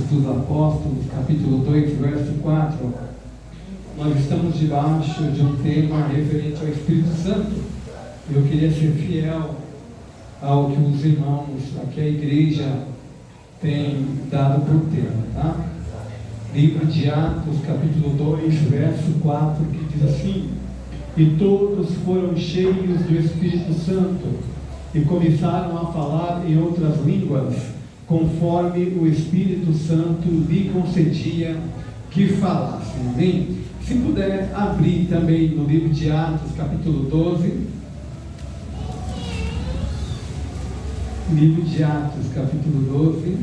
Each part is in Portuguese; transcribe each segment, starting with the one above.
dos Apóstolos, capítulo 2, verso 4, nós estamos debaixo de um tema referente ao Espírito Santo. Eu queria ser fiel ao que os irmãos, aqui a igreja tem dado por tema, tá? Livro de Atos, capítulo 2, verso 4, que diz assim: e todos foram cheios do Espírito Santo e começaram a falar em outras línguas, conforme o Espírito Santo lhe concedia que falassem. Amém? Se puder abrir também no livro de Atos, capítulo 12. Livro de Atos, capítulo 12,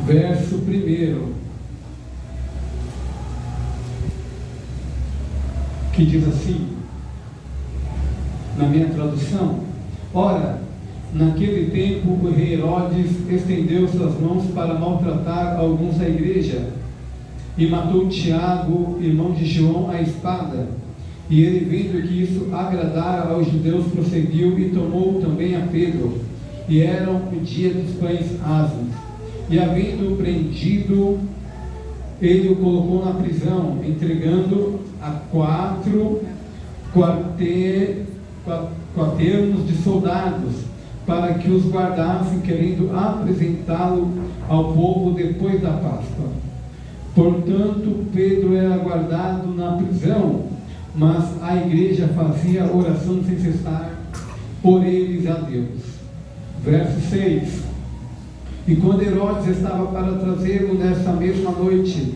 verso 1, que diz assim, na minha tradução: ora, naquele tempo o rei Herodes estendeu suas mãos para maltratar alguns da igreja, e matou Tiago, irmão de João, à espada. E ele, vendo que isso agradara aos judeus, prosseguiu e tomou também a Pedro. E era o dia dos pães asmos. E havendo-o prendido, ele o colocou na prisão, entregando a 4 quaternos de soldados, para que os guardassem, querendo apresentá-lo ao povo depois da Páscoa. Portanto, Pedro era guardado na prisão, mas a igreja fazia oração sem cessar por eles a Deus. Verso 6: e quando Herodes estava para trazê-lo nessa mesma noite,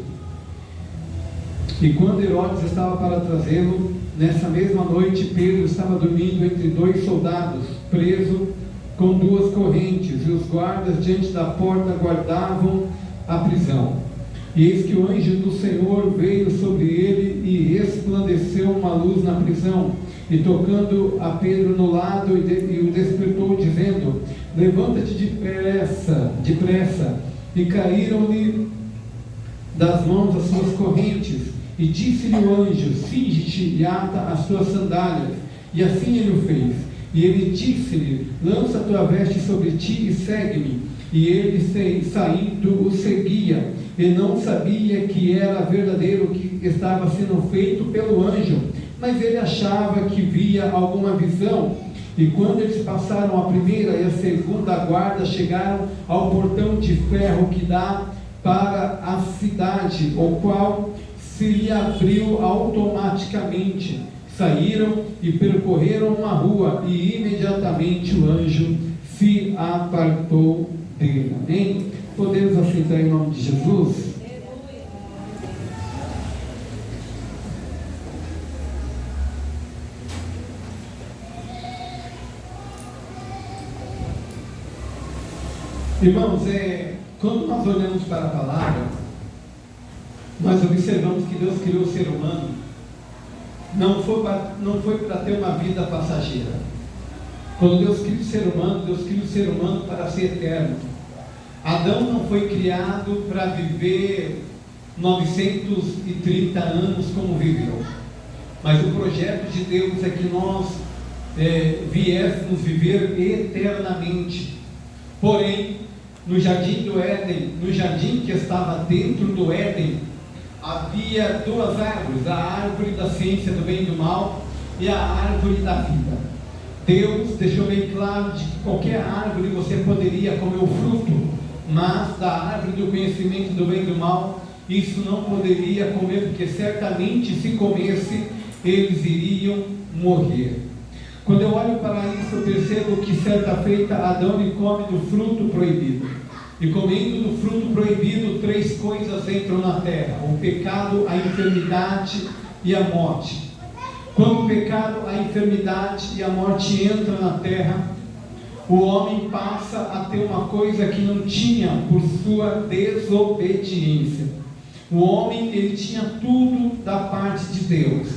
Pedro estava dormindo entre 2 soldados, preso com 2 correntes, e os guardas diante da porta guardavam a prisão. E eis que o anjo do Senhor veio sobre ele e resplandeceu uma luz na prisão, e tocando a Pedro no lado, e o despertou, dizendo: levanta-te depressa. E caíram-lhe das mãos as suas correntes. E disse-lhe o anjo: cinge-te e ata as tuas sandálias. E assim ele o fez. E ele disse-lhe: lança a tua veste sobre ti e segue-me. E ele, saindo, o seguia, e não sabia que era verdadeiro o que estava sendo feito pelo anjo, mas ele achava que via alguma visão. E quando eles passaram a primeira e a segunda guarda, chegaram ao portão de ferro que dá para a cidade, o qual se lhe abriu automaticamente. Saíram e percorreram uma rua, e imediatamente o anjo se apartou dele. Amém? Podemos aceitar em nome de Jesus? Irmãos, quando nós olhamos para a palavra, nós observamos que Deus criou o ser humano, não foi para ter uma vida passageira. Quando Deus cria o ser humano para ser eterno. Adão não foi criado para viver 930 anos como viveu, mas o projeto de Deus é que nós viéssemos viver eternamente. Porém, no jardim do Éden, no jardim que estava dentro do Éden, havia 2 árvores: a árvore da ciência do bem e do mal e a árvore da vida. Deus deixou bem claro de que qualquer árvore você poderia comer o fruto, mas da árvore do conhecimento do bem e do mal, isso não poderia comer, porque certamente se comesse, eles iriam morrer. Quando eu olho para isso, eu percebo que certa feita Adão lhe come do fruto proibido. E comendo do fruto proibido, 3 coisas entram na terra: o pecado, a enfermidade e a morte. Quando o pecado, a enfermidade e a morte entram na terra, o homem passa a ter uma coisa que não tinha por sua desobediência. O homem, ele tinha tudo da parte de Deus.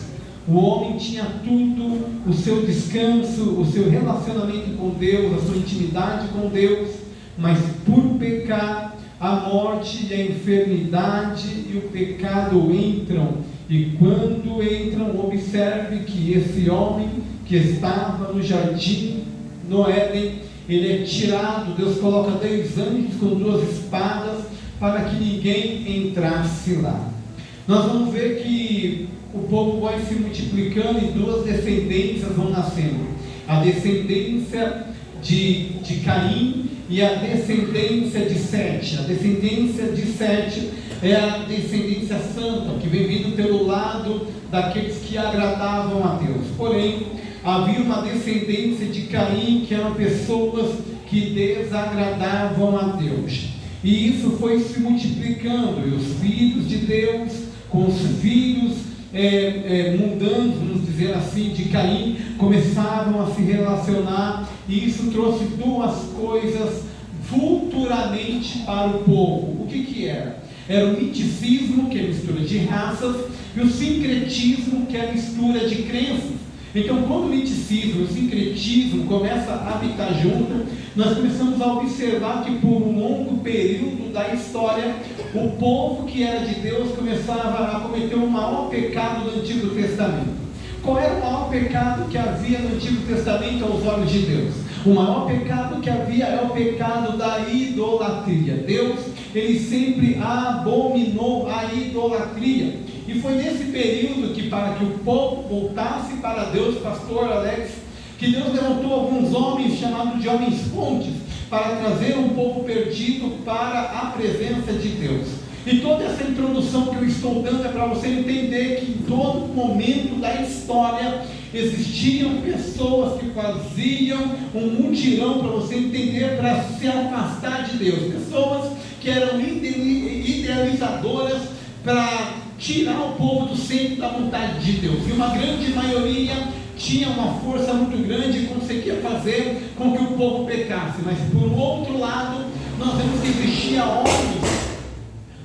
O homem tinha tudo, o seu descanso, o seu relacionamento com Deus, a sua intimidade com Deus, mas por pecar, a morte e a enfermidade e o pecado entram. E quando entram, observe que esse homem que estava no jardim, no Éden, ele é tirado. Deus coloca 10 anjos com 2 espadas para que ninguém entrasse lá. Nós vamos ver que o povo vai se multiplicando e 2 descendências vão nascendo: a descendência de Caim e a descendência de Sete. A descendência de Sete é a descendência santa, que vem vindo pelo lado daqueles que agradavam a Deus. Porém, havia uma descendência de Caim, que eram pessoas que desagradavam a Deus. E isso foi se multiplicando, e os filhos de Deus com os filhos mundanos, vamos dizer assim, de Caim, começavam a se relacionar, e isso trouxe 2 coisas futuramente para o povo. O que era? Era o miticismo, que é a mistura de raças, e o sincretismo, que é a mistura de crenças. Então, quando o miticismo e o sincretismo começam a habitar junto, nós começamos a observar que por um longo período da história, o povo que era de Deus começava a cometer o maior pecado do Antigo Testamento. Qual era o maior pecado que havia no Antigo Testamento aos olhos de Deus? O maior pecado que havia é o pecado da idolatria. Deus, ele sempre abominou a idolatria. E foi nesse período que, para que o povo voltasse para Deus, pastor Alex, que Deus levantou alguns homens chamados de homens fontes, para trazer um povo perdido para a presença de Deus. E toda essa introdução que eu estou dando é para você entender que em todo momento da história existiam pessoas que faziam um mutirão, para você entender, para se afastar de Deus. Pessoas que eram idealizadoras para tirar o povo do centro da vontade de Deus. E uma grande maioria tinha uma força muito grande e conseguia fazer com que o povo pecasse. Mas por outro lado, nós vemos que existia homens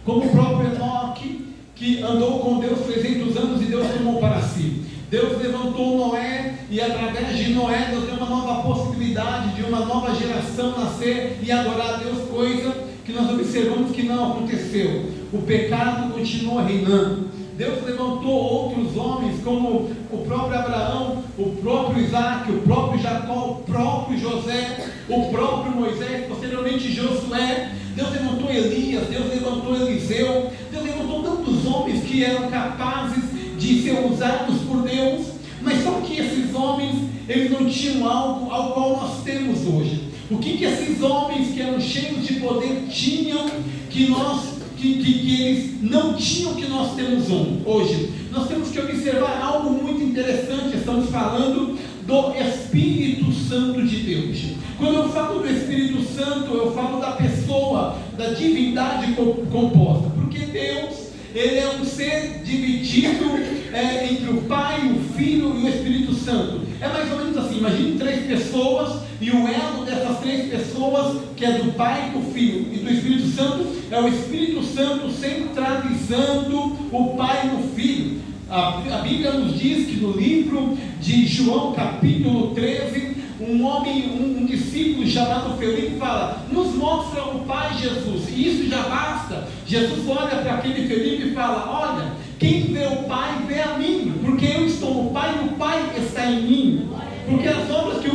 como o próprio Enoque, que andou com Deus 300 anos e Deus tomou para si. Deus levantou Noé, e através de Noé Deus deu uma nova possibilidade de uma nova geração nascer e adorar a Deus, coisa que nós observamos que não aconteceu. O pecado continua reinando. Deus levantou outros homens, como o próprio Abraão, o próprio Isaac, o próprio Jacó, o próprio José, o próprio Moisés, posteriormente Josué. Deus levantou Elias, Deus levantou Eliseu, Deus levantou tantos homens que eram capazes de ser usados por Deus, mas só que esses homens, eles não tinham algo ao qual nós temos hoje. O que esses homens que eram cheios de poder tinham que eles não tinham que nós temos hoje? Nós temos que observar algo muito interessante. Estamos falando do Espírito Santo de Deus. Quando eu falo do Espírito Santo, eu falo da pessoa, da divindade composta, porque Deus, ele é um ser dividido entre o Pai, o Filho e o Espírito Santo. É mais ou menos assim: imagine 3 pessoas, e o elo dessas 3 pessoas, que é do Pai, do Filho e do Espírito Santo, é o Espírito Santo centralizando o Pai no Filho. A Bíblia nos diz que no livro de João, capítulo 13, um discípulo chamado Felipe fala: nos mostra o Pai, Jesus, e isso já basta. Jesus olha para aquele Felipe e fala: olha, quem vê o Pai vê a mim, porque eu estou no Pai e o Pai está em mim. Porque as obras que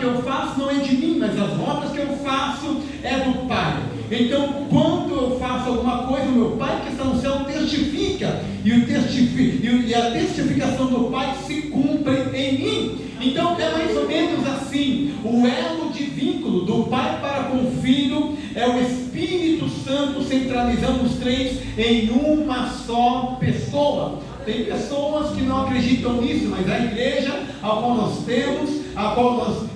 eu faço não é de mim, mas as obras que eu faço é do Pai. Então, quando eu faço alguma coisa, o meu Pai que está no céu testifica, e a testificação do Pai se cumpre em mim. Então é mais ou menos assim: o elo de vínculo do Pai para com o Filho é o Espírito Santo centralizando os 3 em uma só pessoa. Tem pessoas que não acreditam nisso, mas a igreja a qual nós temos, a qual nós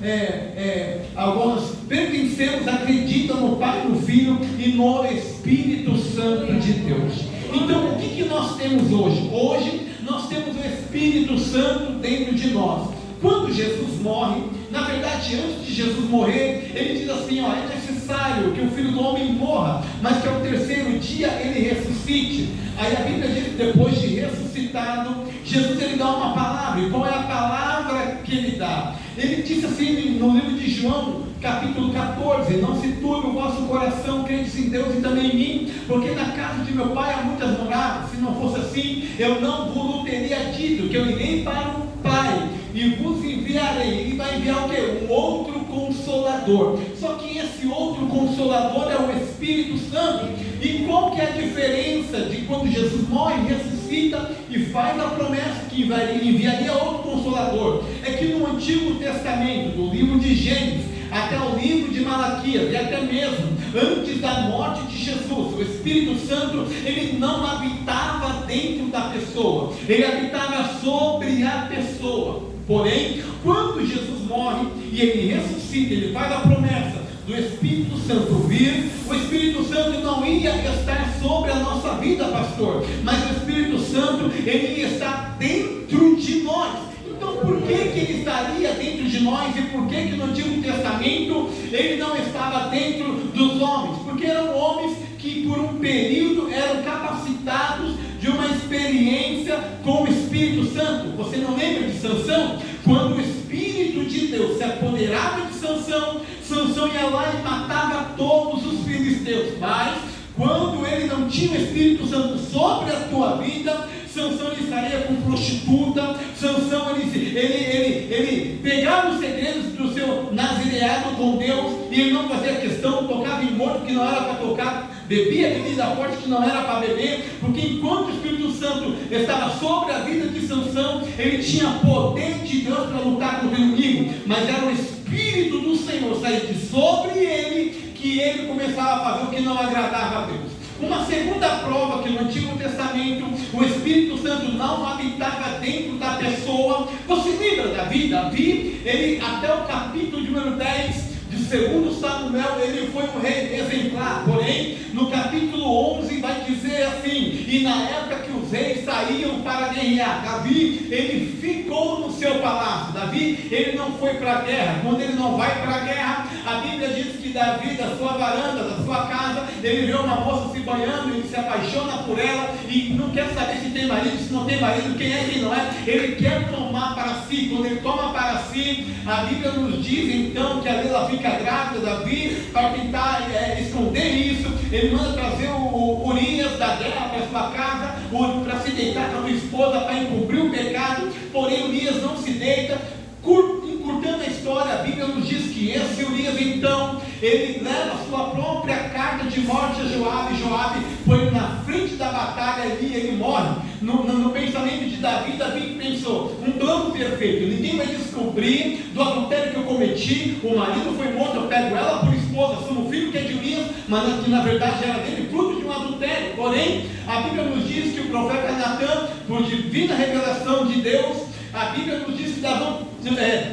pertencemos, acredita no Pai, no Filho e no Espírito Santo de Deus. Então, o que nós temos hoje? Hoje nós temos o Espírito Santo dentro de nós. Quando Jesus morre, na verdade, antes de Jesus morrer, ele diz assim: ó, é necessário que o Filho do Homem morra, mas que ao 3º dia ele ressuscite. Aí a Bíblia diz que depois de ressuscitado, Jesus ele dá uma palavra. E qual é a palavra que ele dá? Ele disse assim no livro de João, capítulo 14: não se turbe o vosso coração, crede em Deus e também em mim, porque na casa de meu Pai há muitas moradas. Se não fosse assim, eu não vos teria dito que eu irei para o Pai e vos enviarei. Ele vai enviar o quê? Um outro Consolador. Consolador. Só que esse outro Consolador é o Espírito Santo. E qual que é a diferença de quando Jesus morre, ressuscita e faz a promessa que enviaria outro Consolador? É que no Antigo Testamento, do livro de Gênesis até o livro de Malaquias, e até mesmo antes da morte de Jesus, o Espírito Santo, ele não habitava dentro da pessoa, ele habitava sobre a pessoa. Porém, quando Jesus morre e ele ressuscita, ele faz a promessa do Espírito Santo vir, o Espírito Santo não ia estar sobre a nossa vida, pastor, mas o Espírito Santo, ele ia estar dentro de nós. Então, por que ele estaria dentro de nós, e por que no Antigo Testamento ele não estava dentro dos homens? Porque eram homens que por um período eram capacitados de uma experiência com o Espírito Santo. Você não lembra de Sansão? Quando o Espírito de Deus se apoderava de Sansão, Sansão ia lá e matava todos os filisteus. Mas quando ele não tinha o Espírito Santo sobre a tua vida, Sansão ele estaria com prostituta, Sansão ele pegava os segredos do seu nazireado com Deus, e ele não fazia questão, tocava em morto que não era para tocar, bebia bebida forte que não era para beber, porque enquanto o Espírito Santo estava sobre a vida de Sansão, ele tinha poder de Deus para lutar contra o inimigo, mas era o Espírito do Senhor sair de sobre ele, que ele começava a fazer o que não agradava a Deus. Uma segunda prova que no Antigo Testamento o Espírito Santo não habitava dentro da pessoa. Você lembra Davi? Davi, ele até o capítulo número 10 de 2 Samuel, ele foi um rei exemplar. Porém, no capítulo 11 vai dizer assim: e na época que os reis saíam para guerrear, Davi, ele ficou no seu palácio. Davi, ele não foi para a guerra. Quando ele não vai para a guerra, a Bíblia diz que Davi, da sua varanda, da sua casa, ele vê uma moça se banhando, ele se apaixona por ela e não quer saber se tem marido, se não tem marido, quem é, quem não é. Ele quer tomar para si. Quando ele toma para si, a Bíblia nos diz então que ali ela fica grávida. Davi, para tentar esconder isso, ele manda trazer o Urias da guerra para sua casa, para se deitar com a sua esposa, para encobrir o pecado. Porém, Urias não se deita. Encurtando a história, a Bíblia nos diz que esse Urias, então, ele leva a sua própria carta de morte a Joabe. Joabe foi na frente da batalha ali, ele morre. No pensamento de Davi, Davi pensou: um plano perfeito, ninguém vai descobrir do adultério que eu cometi, o marido foi morto, eu pego ela por esposa, assumo o filho que é de Urias, mas que na verdade era dele, fruto de um adultério. Porém, a Bíblia nos diz que o profeta Natã, por divina revelação de Deus, a Bíblia nos diz que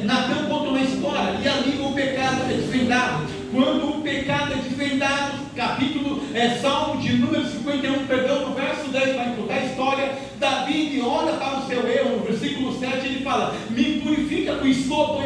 Natã conta uma história, e ali o pecado é desvendado. Quando o pecado é desvendado, Salmo de número 51, perdão, no verso 10, vai contar a história. Davi olha para o seu erro, no versículo 7, ele fala: me purifica com isopo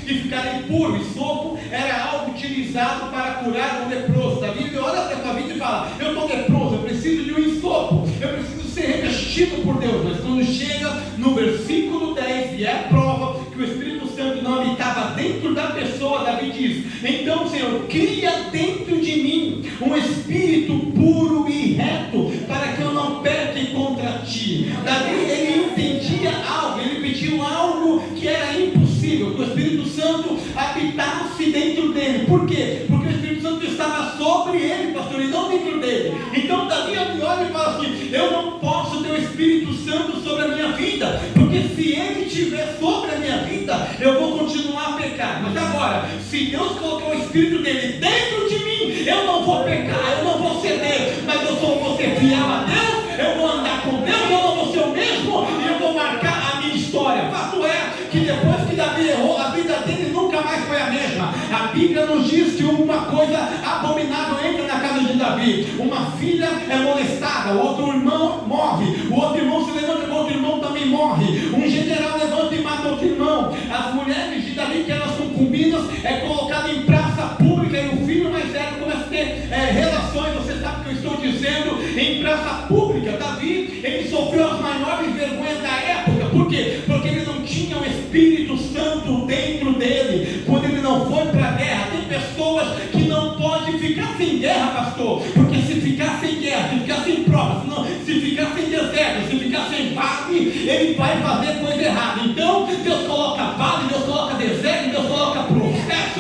e ficarei puro. Isopo era algo utilizado para curar o leproso. Davi olha para a sua vida e fala: eu estou leproso, eu preciso de um isopo, eu preciso ser revestido por Deus. Mas quando chega no versículo 10, e é a prova que o Espírito Santo não habitava dentro da pessoa, Davi diz: então, Senhor, cria dentro de mim um espírito puro e reto, para que eu não peque contra ti. Davi, ele entendia algo, ele pediu algo que era impossível, que o Espírito Santo habitasse dentro dele. Por quê? Porque o Espírito Santo estava sobre ele, pastor, e não dentro dele. Então Davi olha e fala assim: eu não posso ter o Espírito Santo sobre a minha vida, porque se ele estiver sobre a minha vida, eu vou continuar a pecar. Mas agora, se Deus colocou o Espírito dele dentro de mim, eu não vou pecar, eu não vou ceder, mas eu vou ser fiel a Deus, eu vou andar com Deus, eu não vou ser o mesmo, e eu vou marcar a minha história. Fato é que depois que Davi errou, a vida dele nunca mais foi a mesma. A Bíblia nos diz que uma coisa abominável entra na casa de Davi: uma filha é molestada, o outro irmão morre, o outro irmão se levanta e o outro irmão também morre, um general levanta e mata outro irmão. As mulheres de Davi, que eram as concubinas, é colocado em praça pública, e o filho mais velho começa a ter relações, você sabe o que eu estou dizendo, em praça pública. Davi, ele sofreu as maiores vergonhas da época. Por quê? Porque ele não tinha o Espírito Santo dentro dele. Quando ele não foi para a guerra, tem pessoas que não podem ficar sem guerra, pastor, porque se ficar sem guerra, se ficar sem prova, se ficar sem deserto, se ficar sem vale, ele vai fazer coisa errada. Então Deus coloca vale, Deus coloca deserto, Deus coloca processo,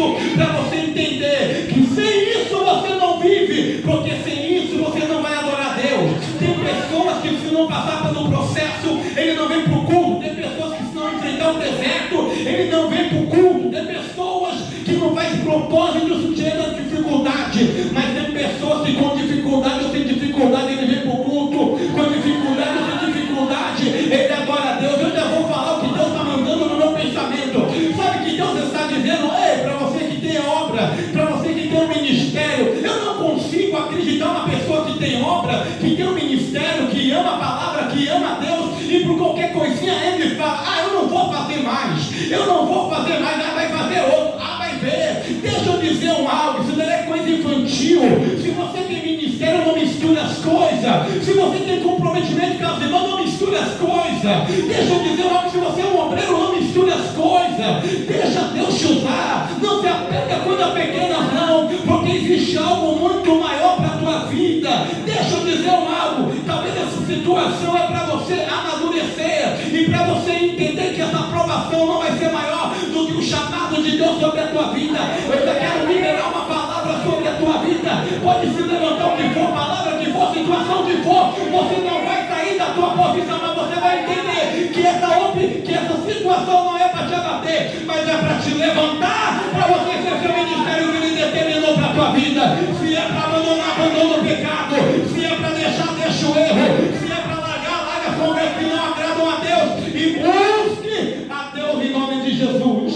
passar pelo processo, ele não vem para o culto. Tem pessoas que estão enfrentando o deserto, ele não vem para o culto. Tem pessoas que não faz propósito diante da dificuldade, mas tem pessoas que com dificuldade ou sem dificuldade ele vem para o culto, com dificuldade ou sem dificuldade ele adora a Deus. Eu já vou falar o que Deus está mandando no meu pensamento. Sabe que Deus está dizendo? Ei, para você que tem obra, para você que tem um ministério, eu não consigo acreditar uma pessoa que tem obra, que tem um ministério, que ama a palavra, que ama a Deus, e por qualquer coisinha ele fala, eu não vou fazer mais, eu não vou fazer mais, vai fazer outro, vai ver. Deixa eu dizer algo, isso não é coisa infantil. Se você tem ministério, não mistura as coisas. Se você tem comprometimento com as irmãs, não mistura as coisas. Deixa eu dizer algo, se você é um obreiro, não mistura as coisas. Deixa Deus te usar. Não se apega a coisas pequenas não, porque existe algo muito maior para a tua vida. Deixa eu dizer algo, talvez essa situação é para você amadurecer e para você entender que essa aprovação não vai ser maior do que o chamado de Deus sobre a tua vida. Eu já quero liberar uma palavra sobre a tua vida. Pode se levantar o que for, palavra que for, situação que for, você não vai sair da tua posição, mas você vai entender que essa situação não é para te abater, mas é para te levantar, para você ser seu ministério que ele determinou para a tua vida. Se é para abandonar, abandona o pecado. Se é para deixar, deixa o erro. Se é para largar, larga as coisas que não agradam a Deus e busque a Deus em nome de Jesus.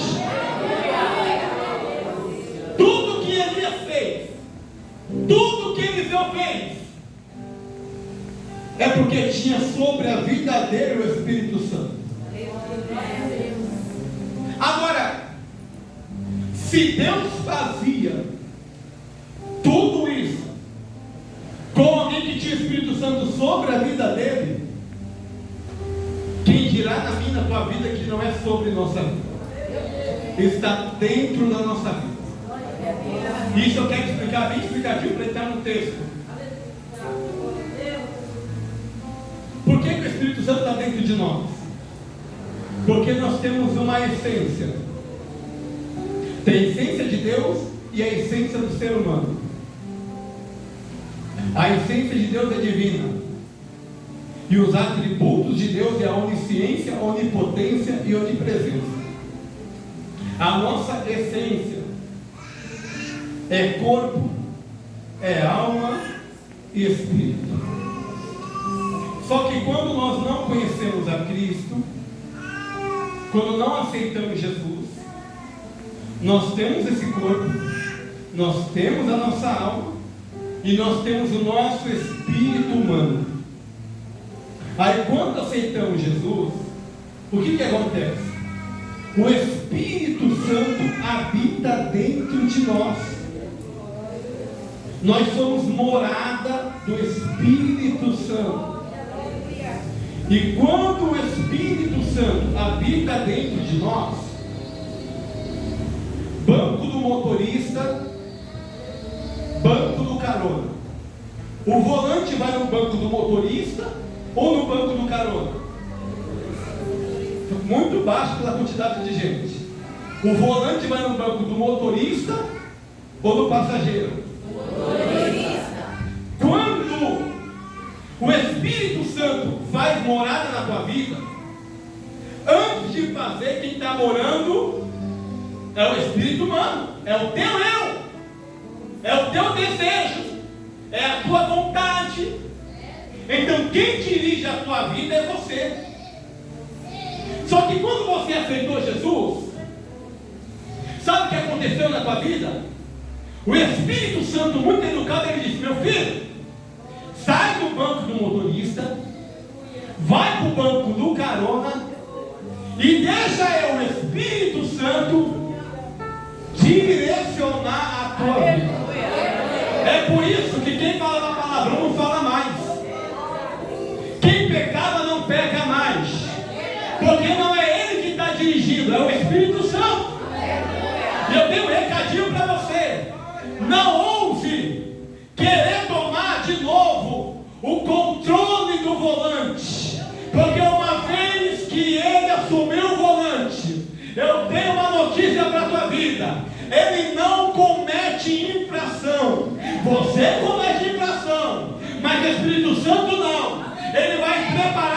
Tudo que Elias fez, tudo que Eliseu fez, é porque tinha sobre a vida dele o Espírito Santo. Agora, se Deus fazia tudo isso com alguém que tinha o Espírito Santo sobre a vida dele, quem dirá na minha, na tua vida, que não é sobre nossa vida, está dentro da nossa vida. Isso eu quero explicar bem explicativo para entrar no texto. Por que o Espírito Santo está dentro de nós? Porque nós temos uma essência. Tem a essência de Deus e a essência do ser humano. A essência de Deus é divina, e os atributos de Deus é a onisciência, a onipotência e a onipresença. A nossa essência é corpo, é alma e espírito. Só que quando nós não conhecemos a Cristo, quando não aceitamos Jesus, nós temos esse corpo, nós temos a nossa alma e nós temos o nosso espírito humano. Aí quando aceitamos Jesus, o que acontece? O Espírito Santo habita dentro de nós. Nós somos morada do Espírito Santo. E quando o Espírito Santo habita dentro de nós, banco do motorista, banco do carona. O volante vai no banco do motorista ou no banco do carona? Muito baixo pela quantidade de gente. O volante vai no banco do motorista ou do passageiro? Quando o Espírito Santo faz morada na tua vida, antes de fazer, quem está morando é o espírito humano, é o teu eu, é o teu desejo, é a tua vontade. Então quem dirige a tua vida é você. Só que quando você aceitou Jesus, sabe o que aconteceu na tua vida? O Espírito Santo, muito educado, ele disse: meu filho, sai do banco do motorista, vai para o banco do carona e deixa o Espírito Santo direcionar a tua vida. É por isso que quem fala palavrão não fala mais. Quem pecava não peca mais. Porque não é ele que está dirigindo, é o Espírito Santo. E eu tenho um recadinho para você. Não ouse querer tomar de novo o controle do volante. Porque uma vez que ele assumiu o volante, eu tenho uma notícia para a tua vida: ele não comete infração. Você comete infração, mas o Espírito Santo não. Ele vai preparar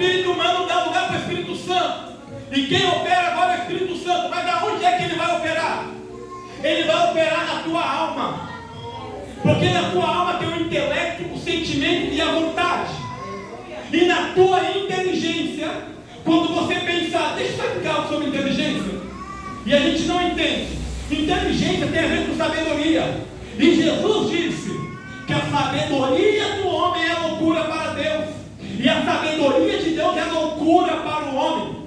espírito humano dá lugar para o Espírito Santo. E quem opera agora é o Espírito Santo. Mas aonde é que ele vai operar? Ele vai operar na tua alma. Porque na tua alma tem o intelecto, o sentimento e a vontade. E na tua inteligência, quando você pensar, deixa eu explicar algo sobre inteligência. E a gente não entende. Inteligência tem a ver com sabedoria. E Jesus disse que a sabedoria do homem é loucura para Deus. E a sabedoria de Deus é loucura para o homem.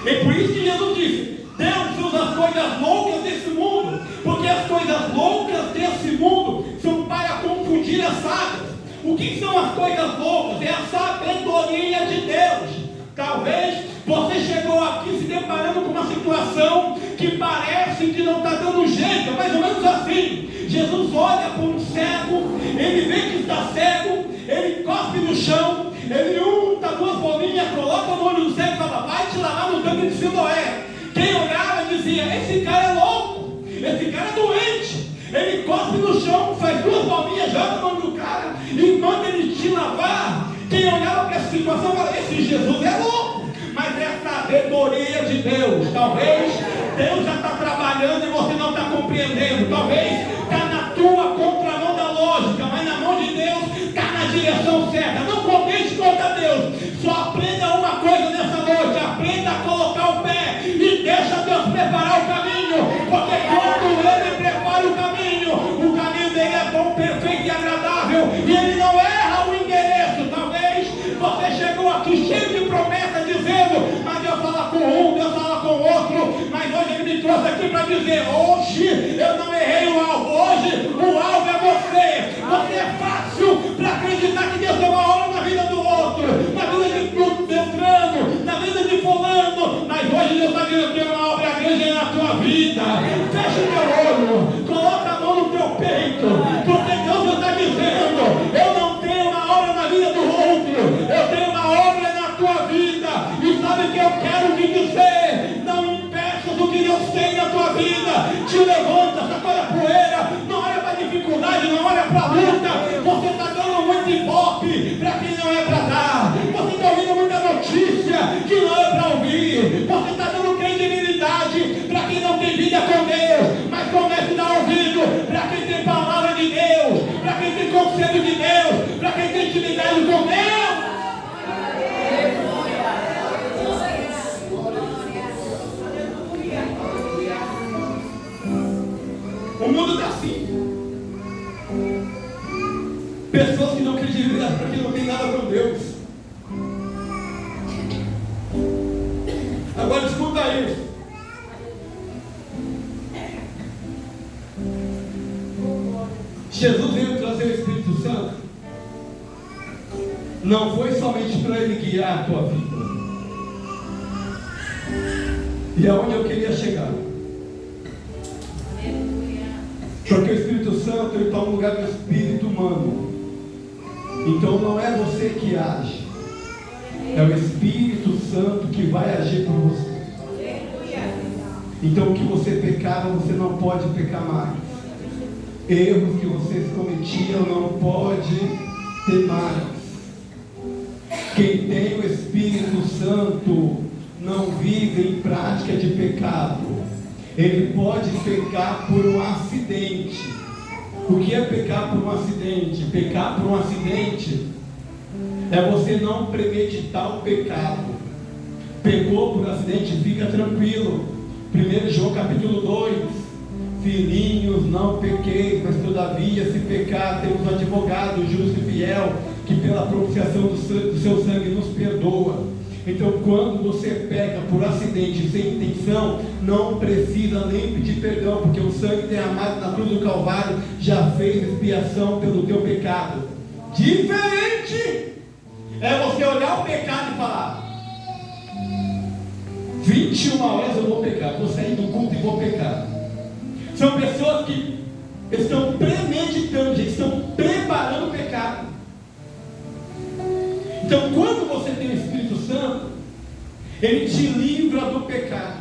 E por isso que Jesus disse: Deus usa as coisas loucas desse mundo, porque as coisas loucas desse mundo são para confundir as sábias. O que são as coisas loucas? É a sabedoria de Deus. Talvez você chegou aqui se deparando com uma situação que parece que não está dando jeito, mais ou menos assim. Jesus olha para um cego, ele vê que está cego, ele cospe no chão, ele unta duas bolinhas, coloca no olho do cego e fala: vai te lavar no tanque de Siloé. Quem olhava dizia: esse cara é louco, esse cara é doente. Ele cospe no chão, faz duas bolinhas, joga no olho do cara e manda ele te lavar. Quem olhava para essa situação fala: esse Jesus é louco. Mas é a sabedoria de Deus. Talvez Deus já está trabalhando e você não está compreendendo. Talvez está na tua contramão da lógica, mas na mão de Deus está na direção certa. Não contente contra Deus. Só aprenda uma coisa nessa noite: aprenda a colocar o pé e deixa Deus preparar o caminho. Porque quando Ele prepara o caminho dele é bom, perfeito e agradável. E Ele não erra o endereço. Talvez você chegou aqui cheio de promessas dizendo: mas Deus fala com um, Deus fala com outro. Mas hoje Ele me trouxe aqui para dizer: hoje eu não errei o alvo. Hoje o alvo é você. Você é fácil para acreditar que Deus tem uma obra na vida do outro, na vida de Beltrano, na vida de fulano. Mas hoje Deus está dizendo que tem uma obra grande na tua vida. Fecha o teu olho, coloca a mão no teu peito, porque Deus está dizendo: eu não tenho uma obra na vida do outro, eu tenho uma obra na tua vida. E sabe o que eu quero te dizer? Não impeças o que Deus tem na tua vida. Te levanta, sacola a poeira, não olha para a dificuldade, não olha para a luta. Você está dando muito ibope para quem não é para dar. Você está ouvindo muita notícia que não é para ouvir. Você está dando credibilidade para quem não tem vida com Deus. Mas comece a dar ouvido para quem tem palavra de Deus, para quem tem conselho de Deus, para quem tem intimidade com Deus. O mundo está assim. Pessoas que não credibilidade para quem não tem nada com Deus. Agora escuta isso. Jesus veio trazer o Espírito Santo. Não foi somente para Ele guiar a tua vida. E aonde eu queria chegar? Porque o Espírito Santo, ele toma o lugar do Espírito humano. Então não é você que age, é o Espírito Santo que vai agir por você. Então o que você pecava, você não pode pecar mais. Erros que vocês cometiam, não pode ter mais. Quem tem o Espírito Santo não vive em prática de pecado. Ele pode pecar por um acidente. O que é pecar por um acidente? Pecar por um acidente é você não premeditar o pecado. Pecou por acidente, fica tranquilo. 1 João capítulo 2: filhinhos, não pequeis, mas todavia se pecar, temos um advogado justo e fiel, que pela propiciação do seu sangue nos perdoa. Então quando você peca por acidente, sem intenção, não precisa nem pedir perdão, porque o sangue derramado na cruz do Calvário já fez expiação pelo teu pecado. Diferente é você olhar o pecado e falar: 21 horas eu vou pecar, vou sair do culto e vou pecar. São pessoas que estão premeditando, já estão preparando o pecado. Então quando você tem o Espírito Santo, ele te livra do pecado.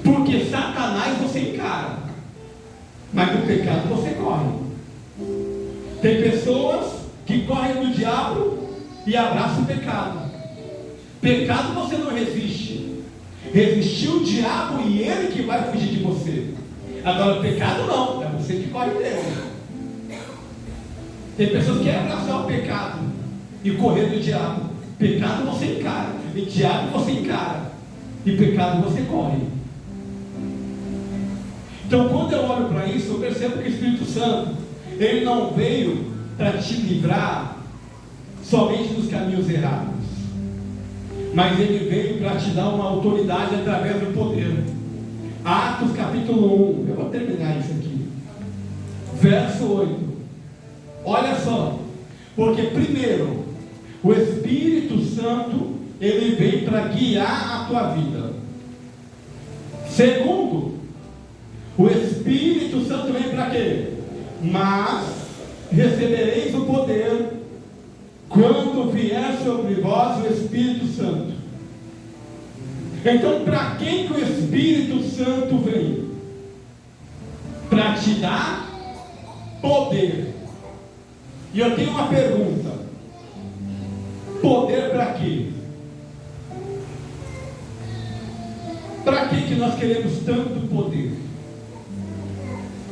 Porque Satanás você encara, mas do pecado você corre. Tem pessoas que correm do diabo e abraça o pecado. Pecado você não resiste. Resistir o diabo e ele que vai fugir de você. Agora, pecado não, é você que corre dele. Tem pessoas que querem abraçar o pecado e correr do diabo. Pecado você encara, e diabo você encara, e pecado você corre. Então, quando eu olho para isso, eu percebo que o Espírito Santo, ele não veio para te livrar somente dos caminhos errados, mas ele veio para te dar uma autoridade através do poder. Atos capítulo 1, eu vou terminar isso aqui, verso 8. Olha só, porque primeiro, o Espírito Santo, ele vem para guiar a tua vida. Segundo, o Espírito Santo vem para quê? Mas recebereis o poder quando vier sobre vós o Espírito Santo. Então, para quem que o Espírito Santo vem? Para te dar poder. E eu tenho uma pergunta: poder para quê? Para que nós queremos tanto poder?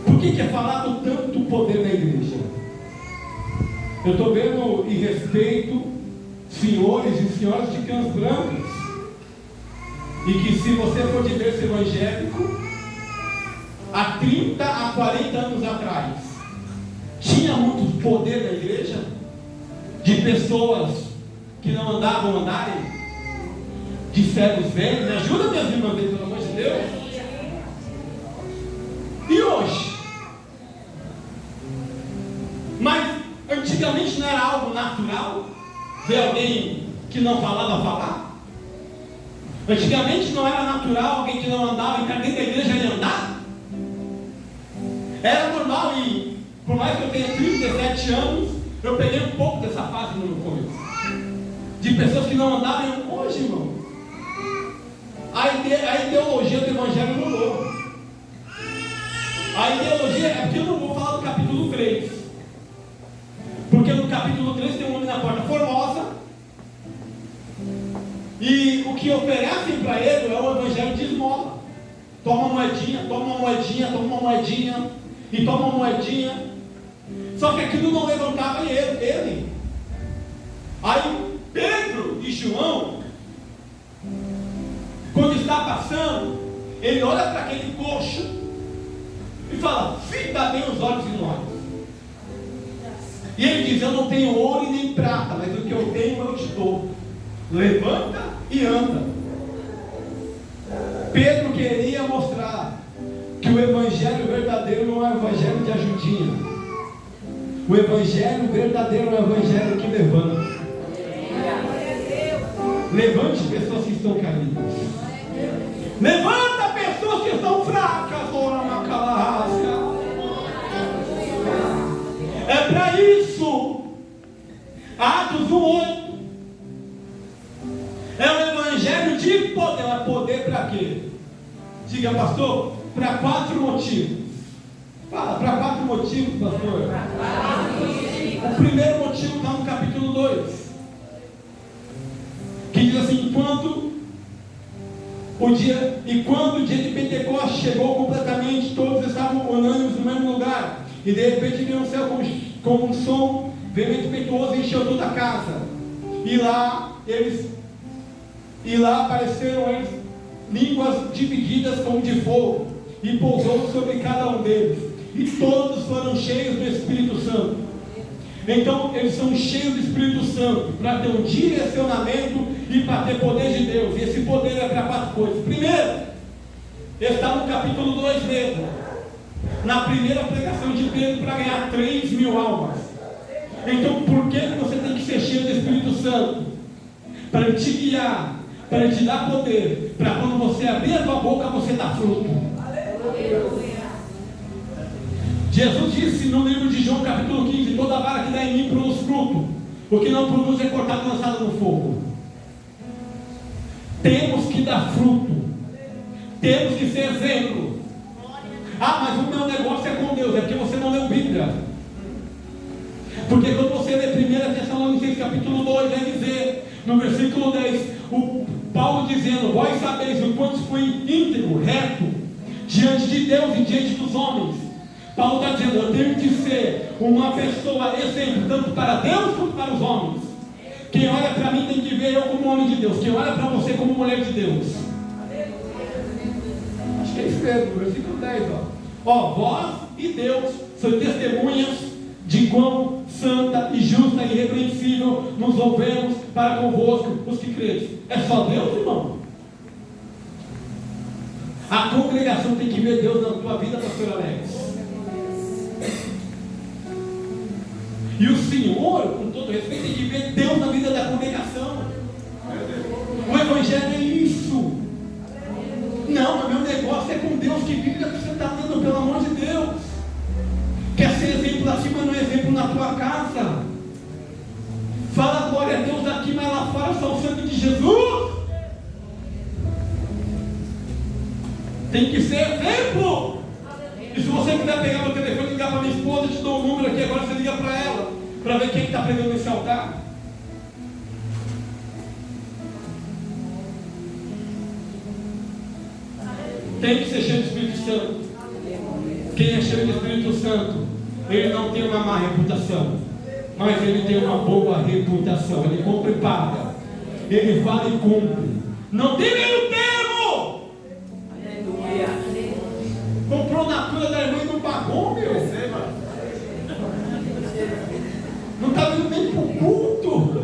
Por que é falado tanto poder na igreja? Eu estou vendo e respeito senhores e senhoras de cães brancos, e que se você for de berço evangélico, há 30 a 40 anos atrás, tinha muito poder na igreja, de pessoas que não andavam andarem, de cegos verem. Me ajuda, minhas irmãs, pelo amor de Deus. E hoje? Mas antigamente não era algo natural ver alguém que não falava falar? Antigamente não era natural alguém que não andava entrar dentro da igreja e andar? Era normal, e por mais que eu tenha 37 anos, eu peguei um pouco dessa fase no começo, de pessoas que não andavam. Hoje, irmão, a ideologia do evangelho mudou. A ideologia é porque eu não vou falar do capítulo 3, porque no capítulo 3 tem um homem na porta formosa, e o que oferecem para ele é o evangelho de esmola. Toma uma moedinha, toma uma moedinha, toma uma moedinha, e toma uma moedinha. Só que aquilo não levantava ele. Aí Pedro e João, quando está passando, ele olha para aquele coxo e fala: fita bem os olhos em nós. E ele diz: eu não tenho ouro e nem prata, mas o que eu tenho eu te dou. Levanta e anda. Pedro queria mostrar que o evangelho verdadeiro não é o evangelho de ajudinha. O evangelho verdadeiro é o evangelho que levanta. Levante pessoas que estão caídas. Levanta pessoas que estão fracas. Ora, macalácia. É para isso. Atos 1:8. É o evangelho de poder. É poder para quê? Diga, pastor. Para 4 motivos. Fala, para 4 motivos, pastor. O primeiro motivo está no capítulo 2, que diz assim: quando o dia de Pentecostes chegou completamente, todos estavam unânimes no mesmo lugar, e de repente veio um céu como um som veemente impetuoso e encheu toda a casa, e lá apareceram eles línguas divididas como de fogo, e pousou sobre cada um deles, e todos foram cheios do Espírito Santo. Então eles são cheios do Espírito Santo para ter um direcionamento e para ter poder de Deus. E esse poder é para 4 coisas. Primeiro, está no capítulo 2 mesmo, na primeira pregação de Pedro, para ganhar 3.000 almas. Então por que você tem que ser cheio do Espírito Santo? Para ele te guiar, para ele te dar poder, para quando você abrir a tua boca você dar fruto. Jesus disse no livro de João capítulo 15: toda vara que dá em mim produz fruto, o que não produz é cortado e lançado no fogo. Temos que dar fruto, temos que ser exemplo. Ah, mas o meu negócio é com Deus. É porque você não leu Bíblia. Porque quando você lê 1 Tessalonicenses capítulo 2, vai dizer, no versículo 10, o Paulo dizendo: vós sabeis o quanto fui íntegro, reto, diante de Deus e diante dos homens. Paulo está dizendo: eu tenho que ser uma pessoa exemplo, tanto para Deus quanto para os homens. Quem olha para mim tem que ver eu como homem de Deus. Quem olha para você como mulher de Deus. Acho que é isso mesmo, versículo 10. Vós e Deus sois testemunhas de quão santa e justa e irrepreensível nos louvemos para convosco os que credes. É só Deus, irmão? A congregação tem que ver Deus na tua vida, pastor Alex. E o Senhor, com todo respeito, tem que ver Deus na vida da congregação. O Evangelho é isso. Não, o meu negócio é com Deus. Que Bíblia que você está lendo, pelo amor de Deus? Quer ser exemplo aqui, mas não é exemplo na tua casa. Fala glória a Deus aqui, mas lá fora só o sangue de Jesus. Tem que ser exemplo. E se você quiser pegar meu telefone e ligar para minha esposa, eu te dou um número aqui, agora você liga para ela, para ver quem está pregando nesse altar. Tem que ser cheio do Espírito Santo. Quem é cheio do Espírito Santo, ele não tem uma má reputação, mas ele tem uma boa reputação. Ele compra e paga, ele fala e cumpre, não tem meio termo. Comprou na cura da irmã e não pagou, meu. Não está vindo nem para o culto.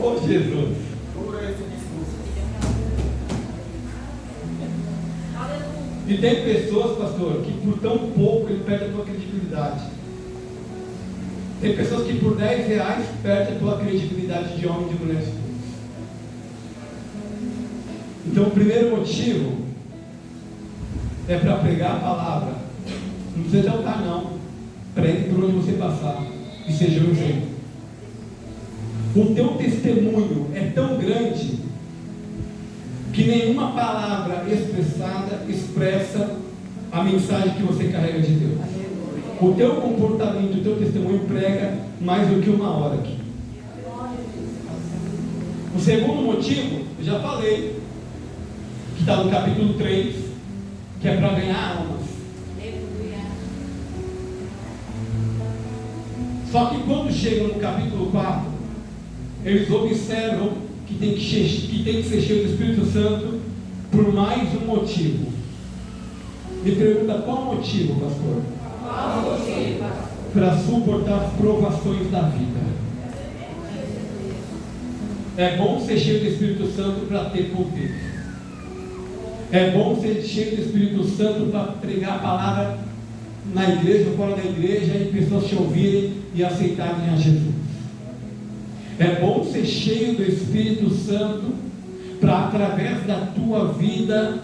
Oh, Jesus. E tem pessoas, pastor, que por tão pouco ele perde a tua credibilidade. Tem pessoas que por R$10 perdem a tua credibilidade de homem e de mulher. Então o primeiro motivo é para pregar a palavra. Não precisa altar não. Pregue por onde você passar e seja um exemplo. O teu testemunho é tão grande que nenhuma palavra expressada expressa a mensagem que você carrega de Deus. O teu comportamento, o teu testemunho prega mais do que uma hora aqui. O segundo motivo, eu já falei, que está no capítulo 3, que é para ganhar almas. Só que quando chegam no capítulo 4, eles observam que tem que ser cheio do Espírito Santo por mais um motivo. Me pergunta: qual motivo, pastor? Qual motivo? Para suportar as provações da vida. É bom ser cheio do Espírito Santo para ter poder. É bom ser cheio do Espírito Santo para pregar a palavra na igreja ou fora da igreja e pessoas te ouvirem e aceitarem a Jesus. É bom ser cheio do Espírito Santo para, através da tua vida,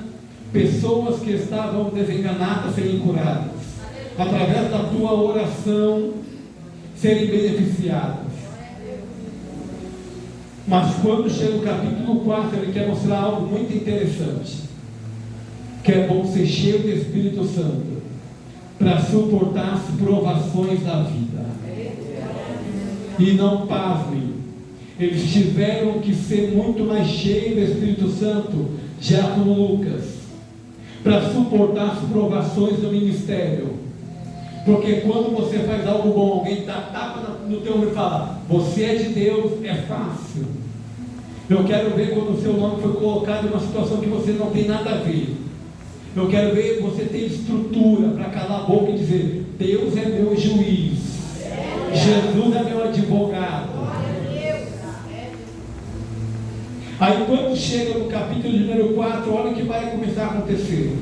pessoas que estavam desenganadas serem curadas, através da tua oração serem beneficiadas. Mas quando chega o capítulo 4, ele quer mostrar algo muito interessante, que é bom ser cheio do Espírito Santo para suportar as provações da vida. E não pasmem, eles tiveram que ser muito mais cheios do Espírito Santo, Diácono Lucas, para suportar as provações do ministério. Porque quando você faz algo bom, alguém dá tapa no teu ombro e fala: você é de Deus, é fácil. Eu quero ver quando o seu nome foi colocado em uma situação que você não tem nada a ver. Eu quero ver você ter estrutura para calar a boca e dizer: Deus é meu juiz, Jesus é meu advogado. Aí quando chega no capítulo número 4, olha o que vai começar a acontecer.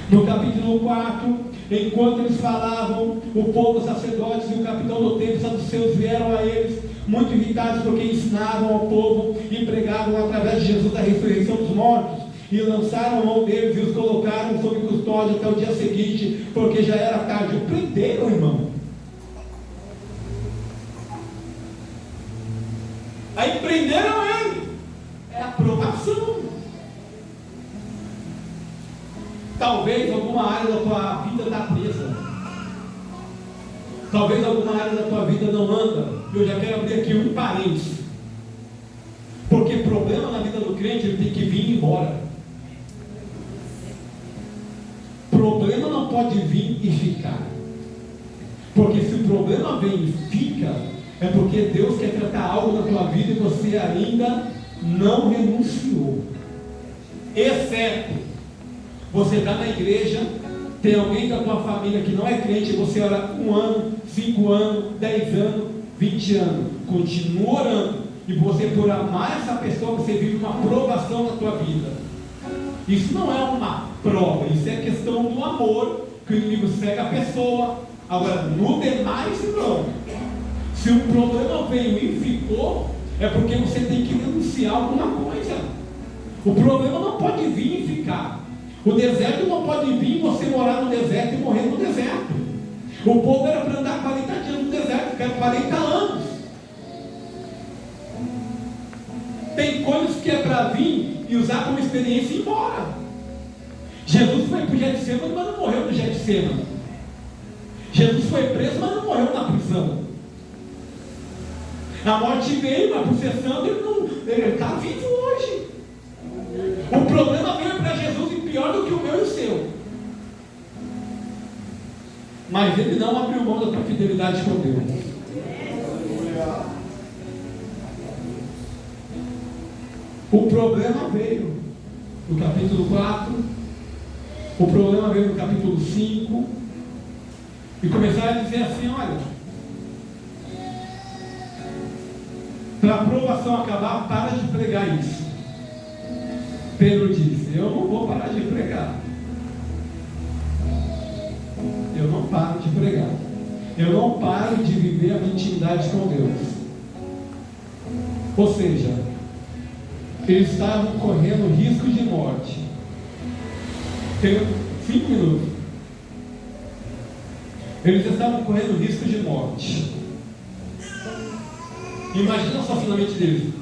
No capítulo 4, enquanto eles falavam, o povo, os sacerdotes e o capitão do templo, os saduceus, vieram a eles, muito irritados porque ensinavam ao povo e pregavam através de Jesus a ressurreição dos mortos, e lançaram a mão deles e os colocaram sob custódia até o dia seguinte, porque já era tarde. O prenderam, irmão. Aí prenderam ele. É a provação. Talvez alguma área da tua vida está presa. Talvez alguma área da tua vida não anda. Eu já quero abrir aqui um parênteses. Porque problema na vida do crente, ele tem que vir embora. Problema não pode vir e ficar. Porque se o problema vem e fica, é porque Deus quer tratar algo na tua vida e você ainda não renunciou. Exceto, você está na igreja, tem alguém da tua família que não é crente, você ora 1 ano, 5 anos, 10 anos, 20 anos, continua orando, e você, por amar essa pessoa, você vive uma provação na tua vida. Isso não é uma prova, isso é questão do amor, que o inimigo cega a pessoa. Agora, no demais, não. Se o problema veio e ficou, é porque você tem que renunciar a alguma coisa. O problema não pode vir e ficar. O deserto não pode vir e você morar no deserto e morrer no deserto. O povo era para andar 40 dias no deserto, ficaram 40 anos. Tem coisas que é para vir e usar como experiência e ir embora. Jesus foi para o Getsemane, mas não morreu no Getsemane. Jesus foi preso, mas não morreu na prisão. A morte veio, mas por ser santo ele está vivo hoje. O problema veio para Jesus e pior do que o meu e o seu. Mas ele não abriu mão da tua fidelidade com Deus. O problema veio no capítulo 4. O problema veio no capítulo 5. E começaram a dizer assim: olha, para a provação acabar, para de pregar isso. Pedro disse: eu não vou parar de pregar. Eu não paro de pregar. Eu não paro de viver a minha intimidade com Deus. Ou seja, eles estavam correndo risco de morte. Tem 5 minutos. Eles estavam correndo risco de morte. Imagina só na mente deles,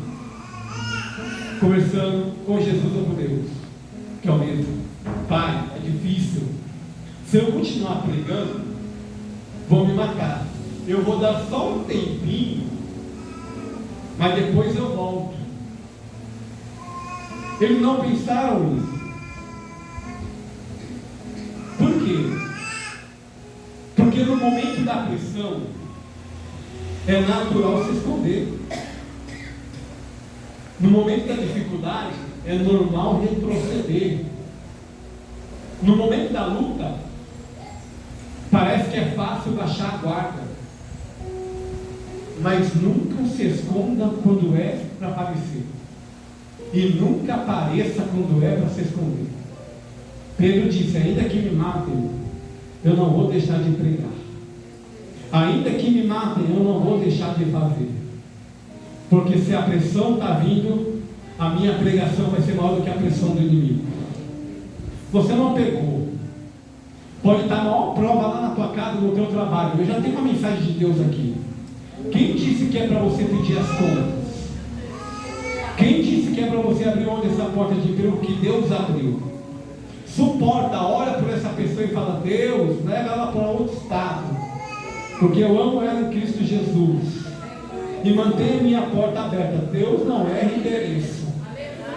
conversando com Jesus ou com Deus, que é o mesmo. Pai, é difícil. Se eu continuar pregando, vão me matar. Eu vou dar só um tempinho, mas depois eu volto. Eles não pensaram nisso. Por quê? Porque no momento da pressão é natural se esconder. No momento da dificuldade é normal retroceder. No momento da luta parece que é fácil baixar a guarda. Mas nunca se esconda quando é para aparecer. E nunca apareça quando é para se esconder. Pedro disse: ainda que me matem, eu não vou deixar de pregar. Ainda que me matem, eu não vou deixar de fazer. Porque se a pressão está vindo, a minha pregação vai ser maior do que a pressão do inimigo. Você não pegou. Pode estar a maior prova lá na tua casa, no teu trabalho. Eu já tenho uma mensagem de Deus aqui. Quem disse que é para você pedir as contas? Quem disse que é para você abrir onde essa porta de emprego que Deus abriu? Suporta, ora por essa pessoa e fala: Deus, leva ela para outro estado, porque eu amo ela em Cristo Jesus, e mantenha minha porta aberta. Deus não erra endereço.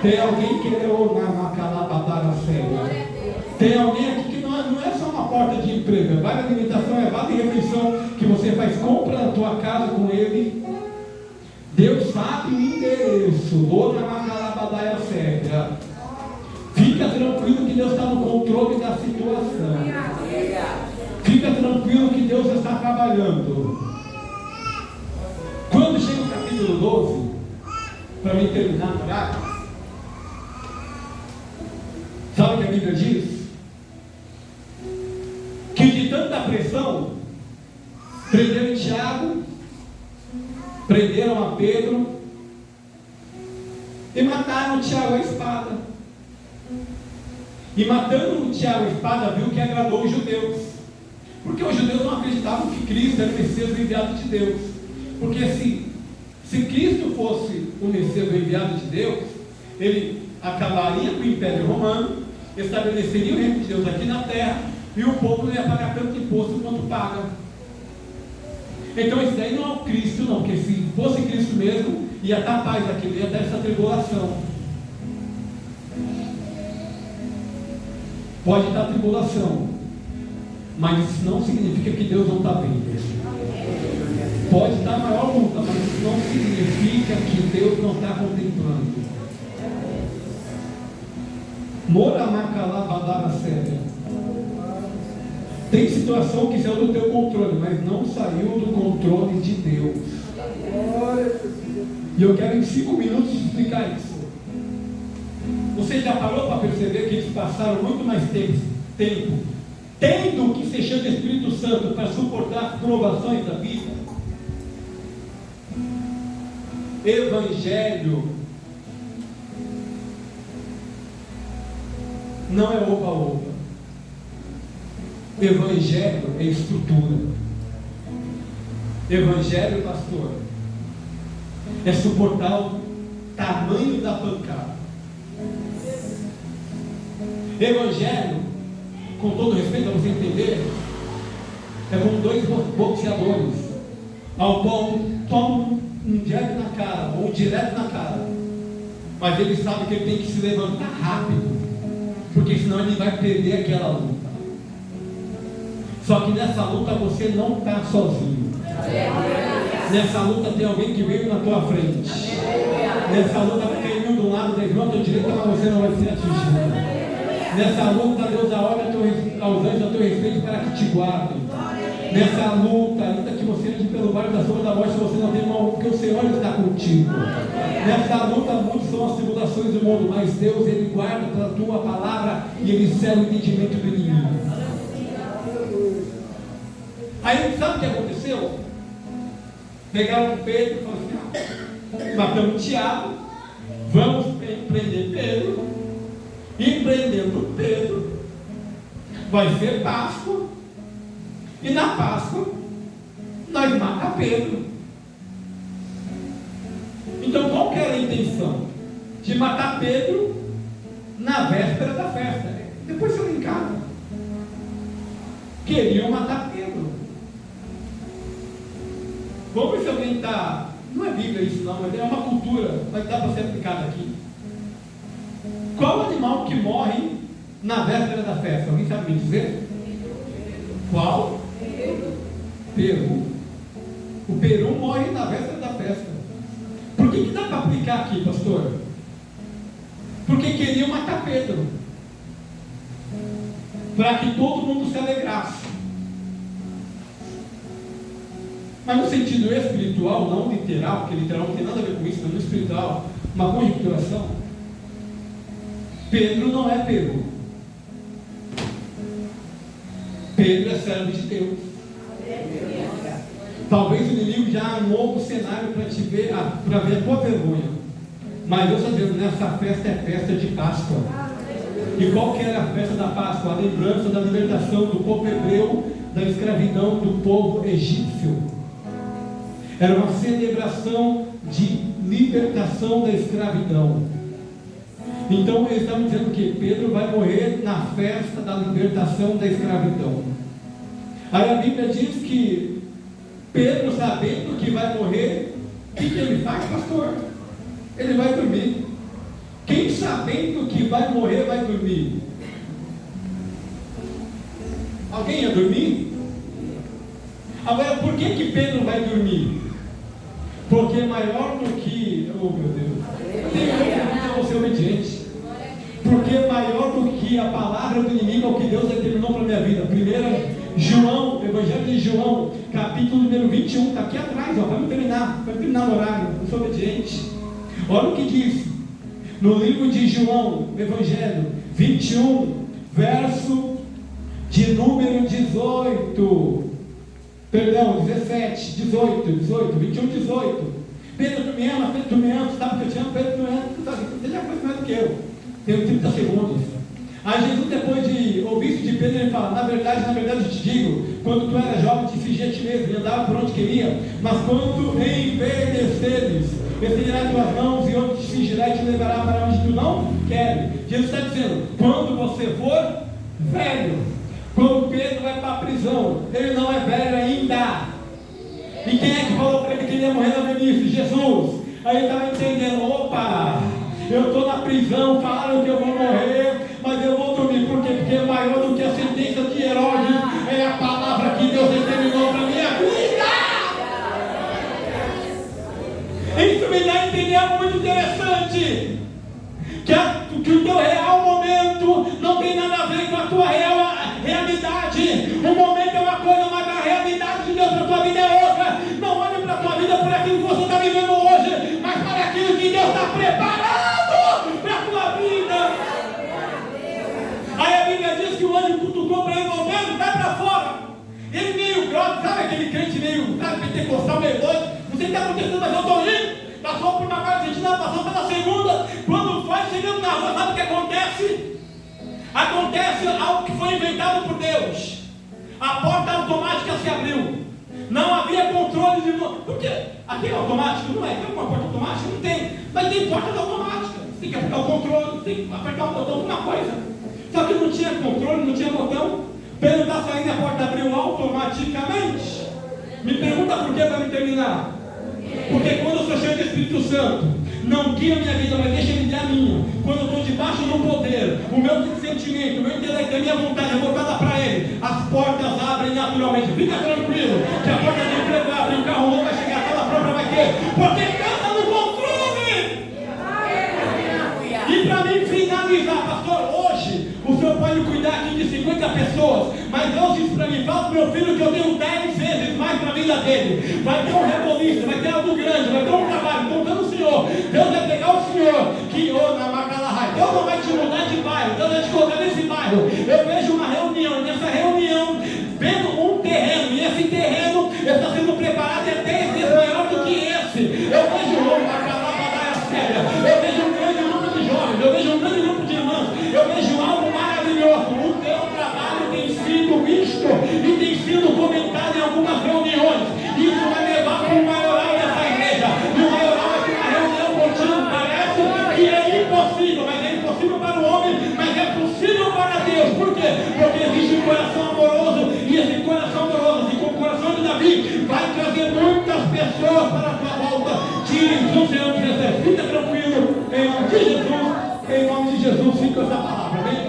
Tem alguém que leu na calabadara cega. Tem alguém aqui que não é só uma porta de emprego, é vale alimentação, é vale refeição, que você faz compra na tua casa com ele. Deus sabe o endereço. Outra macalabadaia cega. Fica tranquilo que Deus está no controle da situação. Fica tranquilo que Deus está trabalhando. Quando chega o capítulo 12, para mim terminar no horário, sabe o que a Bíblia diz? Que de tanta pressão, prenderam Tiago, prenderam a Pedro e mataram Tiago a espada. E matando o Tiago a espada, viu que agradou os judeus. Porque os judeus não acreditavam que Cristo era o Messias, o enviado de Deus. Porque se Cristo fosse o Messias, o enviado de Deus, ele acabaria com o Império Romano, estabeleceria o reino de Deus aqui na terra, e o povo não ia pagar tanto imposto quanto paga. Então esse daí não é o Cristo não, porque se fosse Cristo mesmo, ia estar paz aqui, ia estar essa tribulação. Pode estar tribulação, mas isso não significa que Deus não está vendo. Pode estar a maior luta, mas isso não significa que Deus não está contemplando. Mora macalabadara séria. Tem situação que saiu do teu controle, mas não saiu do controle de Deus. E eu quero em 5 minutos explicar isso. Você já parou para perceber que eles passaram muito mais tempo tendo que ser cheio do Espírito Santo para suportar as provações da vida? Evangelho não é oba-oba. Evangelho é estrutura. Evangelho, pastor, é suportar o tamanho da pancada. Evangelho, com todo respeito para você entender, é como 2 boxeadores, ao qual tomam um jab na cara, ou um direto na cara, mas ele sabe que ele tem que se levantar rápido, porque senão ele vai perder aquela luta. Só que nessa luta você não está sozinho. Nessa luta tem alguém que veio na tua frente. Nessa luta tem um do lado, 10 à tua direita, mas você não vai ser atingido. Nessa luta Deus dá ordem aos anjos a teu respeito para que te guardem. Nessa luta, ainda que você ande pelo vale da sombra da morte, você não tem mal, porque o Senhor está contigo. Nessa luta, muitas são as tribulações do mundo, mas Deus, Ele guarda pela tua palavra e Ele cela o entendimento do inimigo. Aí, sabe o que aconteceu? Pegaram Pedro e falaram assim: matamos Tiago, vamos prender Pedro, e prendendo Pedro, vai ser Páscoa, e na Páscoa nós matamos Pedro. Então qual que era a intenção? De matar Pedro na véspera da festa. Depois você vem em casa. Queriam matar Pedro. Vamos ver se alguém está. Não é Bíblia isso não, mas é uma cultura, mas dá para ser aplicado aqui. Qual animal que morre na véspera da festa? Alguém sabe me dizer? Qual? Peru. O peru morre na véspera da festa. Por que dá para aplicar aqui, pastor? Porque queriam matar Pedro, para que todo mundo se alegrasse. Mas no sentido espiritual, não literal, porque literal não tem nada a ver com isso, mas no espiritual, uma conjecturação. Pedro não é Peru. Pedro é servo de Deus. Talvez o inimigo já armou o cenário para te ver, para ver a tua vergonha. Mas Deus está dizendo, nessa festa é festa de Páscoa. E qual que era a festa da Páscoa? A lembrança da libertação do povo hebreu da escravidão do povo egípcio. Era uma celebração de libertação da escravidão. Então eles estavam dizendo que Pedro vai morrer na festa da libertação da escravidão. Aí a Bíblia diz que Pedro, sabendo que vai morrer, o que ele faz, pastor? Ele vai dormir. Quem sabendo que vai morrer, vai dormir? Alguém ia dormir? Agora, por que Pedro vai dormir? Porque maior do que... Oh meu Deus! Eu vou ser obediente. Porque maior do que a palavra do inimigo é o que Deus determinou para a minha vida. Primeiro, João, Evangelho de João, capítulo número 21, está aqui atrás, ó, para terminar no horário, eu sou obediente. Olha o que diz no livro de João, Evangelho 21, verso de número 18, perdão, 17, 18, 21, 18. Pedro, tu me ama, Pedro, tu me ama, sabe que eu te amo, Pedro, tu me ama, você já foi mais do que eu. Tenho 30 segundos. Aí Jesus, depois de ouvir isso de Pedro, ele fala: na verdade eu te digo, quando tu era jovem, te fingia a ti mesmo, e andava por onde queria, mas quando envelheceres, estenderás tuas mãos e outro te fingirá e te levará para onde tu não queres. Jesus está dizendo, quando você for velho, quando Pedro vai para a prisão, ele não é velho ainda. E quem é que falou para ele que ele ia morrer na velhice? Jesus. Aí ele estava entendendo, opa, eu estou na prisão, falaram que eu vou morrer, mas eu vou dormir. Por quê? Porque maior do que a sentença de Herodes é a palavra que Deus determinou para a minha vida. Isso me dá a entender algo muito interessante. Que o teu real momento não tem nada a ver com a tua real realidade. O momento é uma coisa, mas a realidade de Deus para a tua vida é outra. Não olhe para a tua vida por aquilo que você está vivendo hoje, mas para aquilo que Deus está preparado para a tua vida. Aí a Bíblia diz que o anjo cutucou para ele, voltando, vai para fora. Ele meio grosso, sabe aquele crente meio, sabe, pentecostal, meio doido. Não sei o que está acontecendo, mas eu estou indo. Passou por uma parte Argentina, passou pela segunda. Quando foi chegando na rua, sabe o que acontece? Acontece algo que foi inventado por Deus. A porta automática se abriu. Não havia controle de... Porque aqui é automático, não é? Tem uma porta automática? Não tem. Mas tem portas automáticas. Você tem que apertar o controle, tem que apertar o botão, alguma coisa. Só que não tinha controle, não tinha botão. Pedro está saindo, a porta abriu automaticamente. Me pergunta por que vai me terminar. Porque quando eu sou cheio do Espírito Santo, não guia a minha vida, mas deixa ele guiar a minha. Quando eu estou debaixo do poder, o meu sentimento, o meu intelecto, a minha vontade é voltada para ele, as portas abrem naturalmente. Fica tranquilo, que a porta do emprego abre, o carro não vai chegar, a casa própria vai ter, porque Deus está no controle. E para mim finalizar, pastor, hoje o senhor pode cuidar aqui de 50 pessoas, mas Deus disse para mim, fala para meu filho que eu tenho 10 vezes mais para a vida dele. Vai ter um rebolista, vai ter algo grande, vai ter um trabalho, contando o senhor. Deus vai pegar o senhor, que na Macalahai. Deus não vai te mudar de bairro, Deus vai te colocar nesse bairro. Eu vejo uma reunião, nessa reunião, vendo um terreno, e esse terreno está sendo preparado e é 10 vezes maior do que esse. Eu vejo uma Macalahai séria, eu vejo um grande grupo de jovens, eu vejo um grande grupo de irmãos, eu vejo algo maravilhoso. O teu trabalho tem sido visto e tem sido comentado em algumas reuniões. Isso vai levar para um maioral dessa igreja. E o maioral é uma reunião contínua. Parece que é impossível, mas é impossível para o homem, mas é possível para Deus. Por quê? Porque existe um coração amoroso, e esse coração amoroso, e com o coração de Davi, vai trazer muitas pessoas para a tua volta. Diz o Senhor de Jesus. Fica tranquilo, em nome de Jesus, fica essa palavra. Amém?